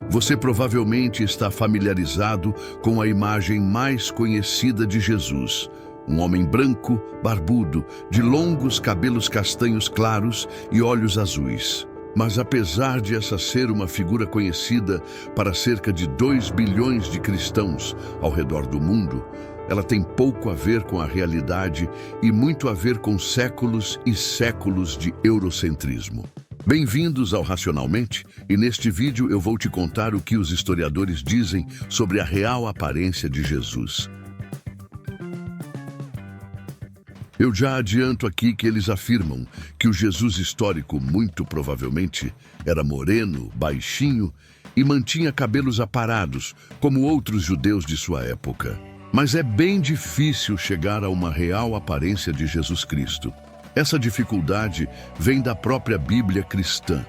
Você provavelmente está familiarizado com a imagem mais conhecida de Jesus. Um homem branco, barbudo, de longos cabelos castanhos claros e olhos azuis. Mas apesar de essa ser uma figura conhecida para cerca de 2 bilhões de cristãos ao redor do mundo, ela tem pouco a ver com a realidade e muito a ver com séculos e séculos de eurocentrismo. Bem-vindos ao Racionalmente, e neste vídeo eu vou te contar o que os historiadores dizem sobre a real aparência de Jesus. Eu já adianto aqui que eles afirmam que o Jesus histórico, muito provavelmente, era moreno, baixinho e mantinha cabelos aparados, como outros judeus de sua época. Mas é bem difícil chegar a uma real aparência de Jesus Cristo. Essa dificuldade vem da própria Bíblia cristã.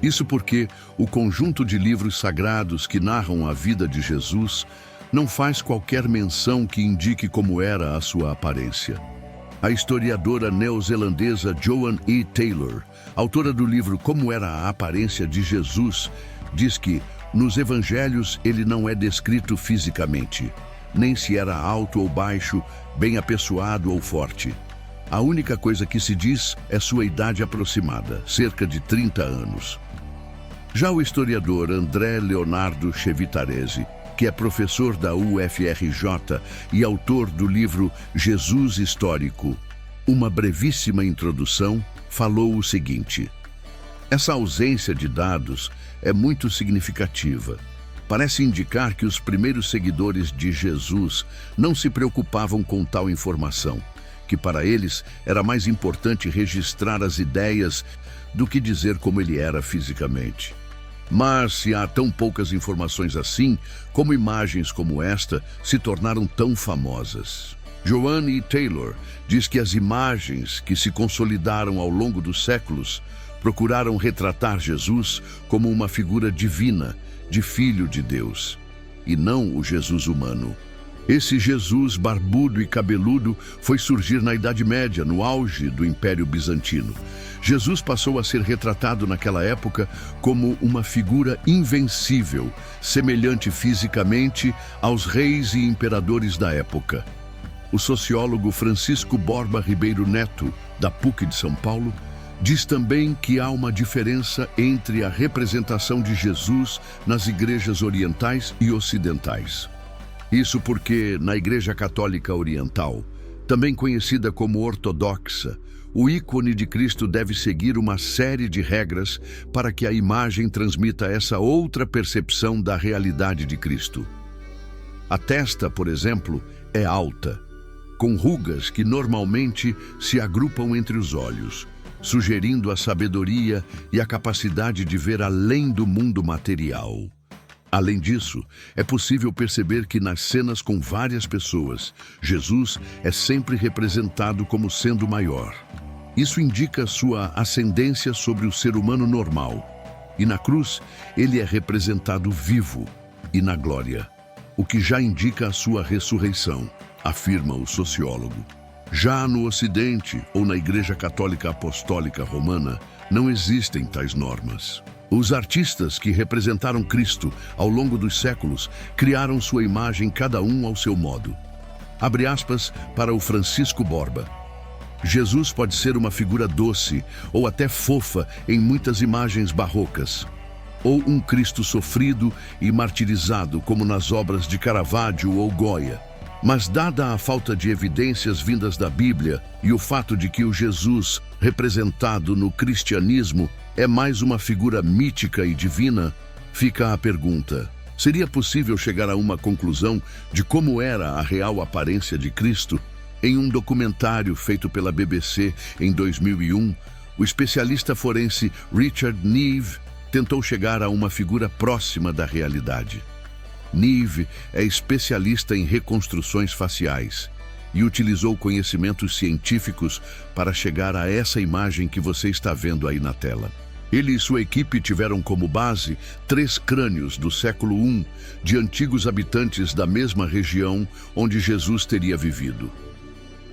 Isso porque o conjunto de livros sagrados que narram a vida de Jesus não faz qualquer menção que indique como era a sua aparência. A historiadora neozelandesa Joan E. Taylor, autora do livro Como Era a Aparência de Jesus, diz que, nos evangelhos, ele não é descrito fisicamente, nem se era alto ou baixo, bem apessoado ou forte. A única coisa que se diz é sua idade aproximada, cerca de 30 anos. Já o historiador André Leonardo Chevitarese, que é professor da UFRJ e autor do livro Jesus Histórico, uma brevíssima introdução, falou o seguinte: essa ausência de dados é muito significativa. Parece indicar que os primeiros seguidores de Jesus não se preocupavam com tal informação, que para eles era mais importante registrar as ideias do que dizer como ele era fisicamente. Mas se há tão poucas informações assim, como imagens como esta se tornaram tão famosas? Joan E. Taylor diz que as imagens que se consolidaram ao longo dos séculos procuraram retratar Jesus como uma figura divina, de Filho de Deus, e não o Jesus humano. Esse Jesus barbudo e cabeludo foi surgir na Idade Média, no auge do Império Bizantino. Jesus passou a ser retratado naquela época como uma figura invencível, semelhante fisicamente aos reis e imperadores da época. O sociólogo Francisco Borba Ribeiro Neto, da PUC de São Paulo, diz também que há uma diferença entre a representação de Jesus nas igrejas orientais e ocidentais. Isso porque, na Igreja Católica Oriental, também conhecida como ortodoxa, o ícone de Cristo deve seguir uma série de regras para que a imagem transmita essa outra percepção da realidade de Cristo. A testa, por exemplo, é alta, com rugas que normalmente se agrupam entre os olhos, sugerindo a sabedoria e a capacidade de ver além do mundo material. Além disso, é possível perceber que nas cenas com várias pessoas, Jesus é sempre representado como sendo maior. Isso indica sua ascendência sobre o ser humano normal. E na cruz, ele é representado vivo e na glória, o que já indica a sua ressurreição, afirma o sociólogo. Já no Ocidente, ou na Igreja Católica Apostólica Romana, não existem tais normas. Os artistas que representaram Cristo ao longo dos séculos criaram sua imagem cada um ao seu modo. Abre aspas para o Francisco Borba. Jesus pode ser uma figura doce ou até fofa em muitas imagens barrocas, ou um Cristo sofrido e martirizado como nas obras de Caravaggio ou Goya. Mas dada a falta de evidências vindas da Bíblia e o fato de que o Jesus representado no cristianismo é mais uma figura mítica e divina, fica a pergunta: seria possível chegar a uma conclusão de como era a real aparência de Cristo? Em um documentário feito pela BBC em 2001, o especialista forense Richard Neve tentou chegar a uma figura próxima da realidade. Neve é especialista em reconstruções faciais e utilizou conhecimentos científicos para chegar a essa imagem que você está vendo aí na tela. Ele e sua equipe tiveram como base 3 crânios do século I de antigos habitantes da mesma região onde Jesus teria vivido.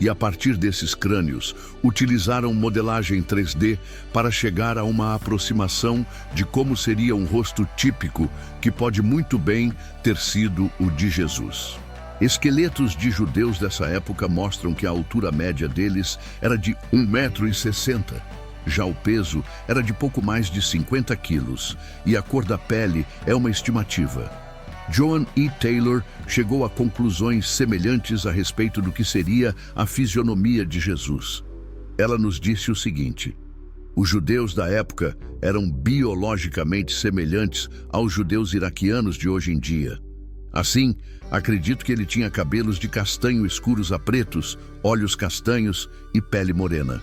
e a partir desses crânios, utilizaram modelagem 3D para chegar a uma aproximação de como seria um rosto típico que pode muito bem ter sido o de Jesus. Esqueletos de judeus dessa época mostram que a altura média deles era de 1,60 m. Já o peso era de pouco mais de 50 quilos, e a cor da pele é uma estimativa. Joan E. Taylor chegou a conclusões semelhantes a respeito do que seria a fisionomia de Jesus. Ela nos disse o seguinte: os judeus da época eram biologicamente semelhantes aos judeus iraquianos de hoje em dia. Assim, acredito que ele tinha cabelos de castanho escuros a pretos, olhos castanhos e pele morena.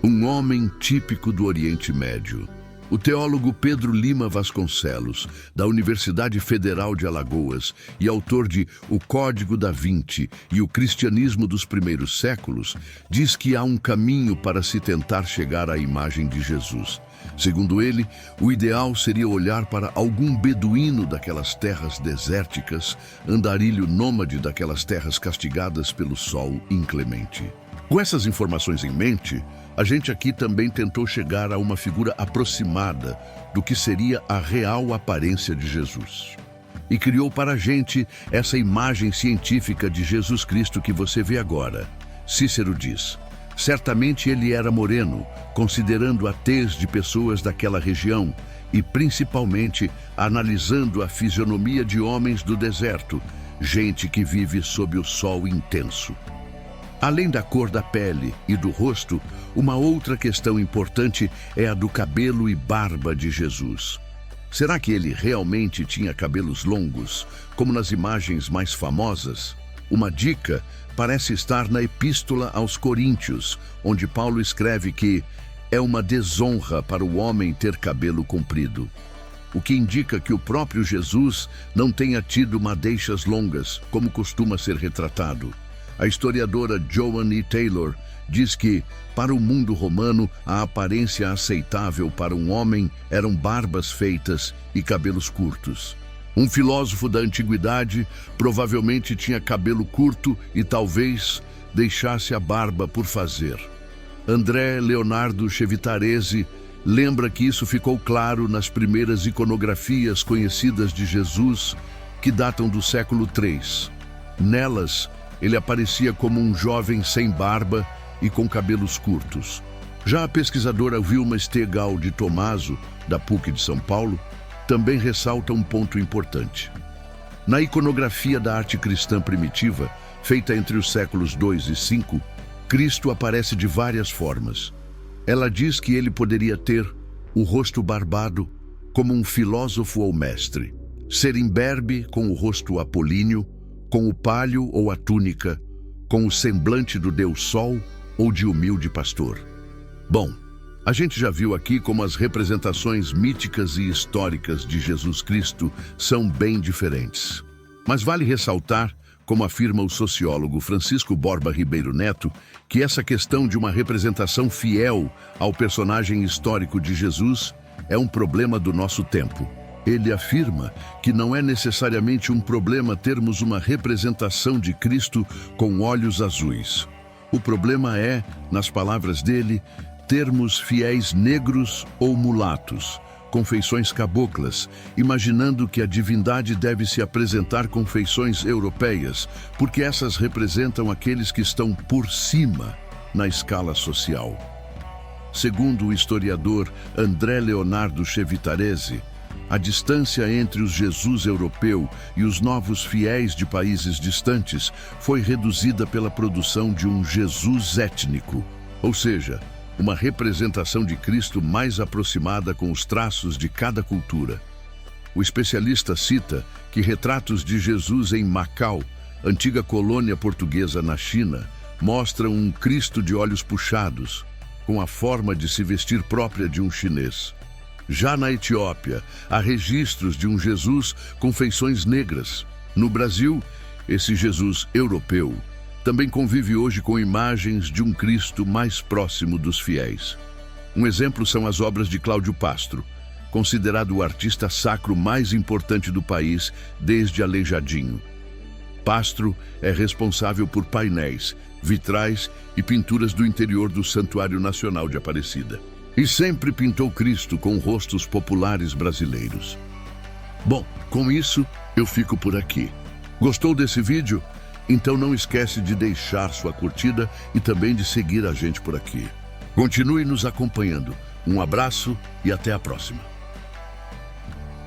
Um homem típico do Oriente Médio. O teólogo Pedro Lima Vasconcelos, da Universidade Federal de Alagoas e autor de O Código da Vinci e o Cristianismo dos Primeiros Séculos, diz que há um caminho para se tentar chegar à imagem de Jesus. Segundo ele, o ideal seria olhar para algum beduíno daquelas terras desérticas, andarilho nômade daquelas terras castigadas pelo sol inclemente. Com essas informações em mente, a gente aqui também tentou chegar a uma figura aproximada do que seria a real aparência de Jesus. E criou para a gente essa imagem científica de Jesus Cristo que você vê agora. Cícero diz: certamente ele era moreno, considerando a tez de pessoas daquela região e principalmente analisando a fisionomia de homens do deserto, gente que vive sob o sol intenso. Além da cor da pele e do rosto, uma outra questão importante é a do cabelo e barba de Jesus. Será que ele realmente tinha cabelos longos, como nas imagens mais famosas? Uma dica parece estar na Epístola aos Coríntios, onde Paulo escreve que é uma desonra para o homem ter cabelo comprido, o que indica que o próprio Jesus não tenha tido madeixas longas, como costuma ser retratado. A historiadora Joan E. Taylor diz que, para o mundo romano, a aparência aceitável para um homem eram barbas feitas e cabelos curtos. Um filósofo da antiguidade provavelmente tinha cabelo curto e talvez deixasse a barba por fazer. André Leonardo Chevitarese lembra que isso ficou claro nas primeiras iconografias conhecidas de Jesus, que datam do século III. Nelas, ele aparecia como um jovem sem barba e com cabelos curtos. Já a pesquisadora Vilma Stegal de Tomaso, da PUC de São Paulo, também ressalta um ponto importante. Na iconografia da arte cristã primitiva, feita entre os séculos II e V, Cristo aparece de várias formas. Ela diz que ele poderia ter o rosto barbado, como um filósofo ou mestre, ser imberbe com o rosto apolíneo, com o pálio ou a túnica, com o semblante do Deus Sol ou de humilde pastor. Bom, a gente já viu aqui como as representações míticas e históricas de Jesus Cristo são bem diferentes. Mas vale ressaltar, como afirma o sociólogo Francisco Borba Ribeiro Neto, que essa questão de uma representação fiel ao personagem histórico de Jesus é um problema do nosso tempo. Ele afirma que não é necessariamente um problema termos uma representação de Cristo com olhos azuis. O problema é, nas palavras dele, termos fiéis negros ou mulatos, com feições caboclas, imaginando que a divindade deve se apresentar com feições europeias, porque essas representam aqueles que estão por cima na escala social. Segundo o historiador André Leonardo Chevitarese, a distância entre os Jesus europeu e os novos fiéis de países distantes foi reduzida pela produção de um Jesus étnico, ou seja, uma representação de Cristo mais aproximada com os traços de cada cultura. O especialista cita que retratos de Jesus em Macau, antiga colônia portuguesa na China, mostram um Cristo de olhos puxados, com a forma de se vestir própria de um chinês. Já na Etiópia, há registros de um Jesus com feições negras. No Brasil, esse Jesus europeu também convive hoje com imagens de um Cristo mais próximo dos fiéis. Um exemplo são as obras de Cláudio Pastro, considerado o artista sacro mais importante do país desde Aleijadinho. Pastro é responsável por painéis, vitrais e pinturas do interior do Santuário Nacional de Aparecida. E sempre pintou Cristo com rostos populares brasileiros. Bom, com isso eu fico por aqui. Gostou desse vídeo? Então não esquece de deixar sua curtida e também de seguir a gente por aqui. Continue nos acompanhando. Um abraço e até a próxima.